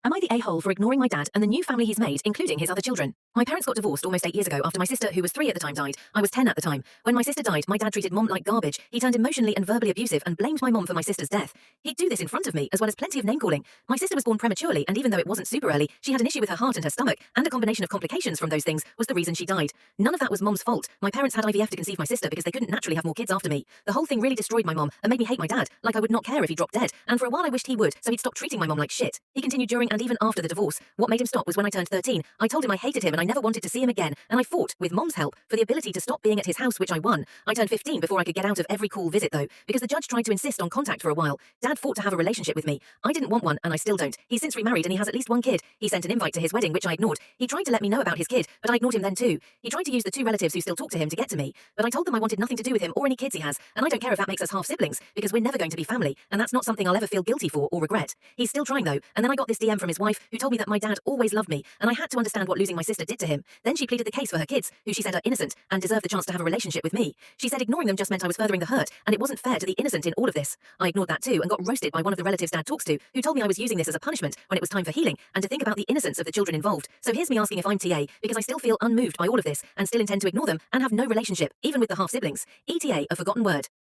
Am I the a-hole for ignoring my dad and the new family he's made, including his other children? My parents got divorced almost 8 years ago after my sister, who was 3 at the time, died. I was 10 at the time. When my sister died, my dad treated mom like garbage. He turned emotionally and verbally abusive and blamed my mom for my sister's death. He'd do this in front of me, as well as plenty of name-calling. My sister was born prematurely, and even though it wasn't super early, she had an issue with her heart and her stomach, and a combination of complications from those things was the reason she died. None of that was mom's fault. My parents had IVF to conceive my sister because they couldn't naturally have more kids after me. The whole thing really destroyed my mom and made me hate my dad, like I would not care if he dropped dead, and for a while I wished he would, so he'd stop treating my mom like shit. He continued during and even after the divorce. What made him stop was when I turned 13. I told him I hated him and I never wanted to see him again, and I fought, with mom's help, for the ability to stop being at his house, which I won. I turned 15 before I could get out of every cool visit, though, because the judge tried to insist on contact for a while. Dad fought to have a relationship with me. I didn't want one, and I still don't. He's since remarried and he has at least one kid. He sent an invite to his wedding, which I ignored. He tried to let me know about his kid, but I ignored him then too. He tried to use the 2 relatives who still talk to him to get to me, but I told them I wanted nothing to do with him or any kids he has, and I don't care if that makes us half siblings, because we're never going to be family, and that's not something I'll ever feel guilty for or regret. He's still trying though, and then I got this DM from his wife who told me that my dad always loved me, and I had to understand what losing my sister did to him. Then she pleaded the case for her kids, who she said are innocent and deserve the chance to have a relationship with me. She said ignoring them just meant I was furthering the hurt, and it wasn't fair to the innocent in all of this. I ignored that too and got roasted by one of the relatives Dad talks to, who told me I was using this as a punishment when it was time for healing and to think about the innocence of the children involved. So here's me asking if I'm TA, because I still feel unmoved by all of this and still intend to ignore them and have no relationship, even with the half siblings. ETA, a forgotten word.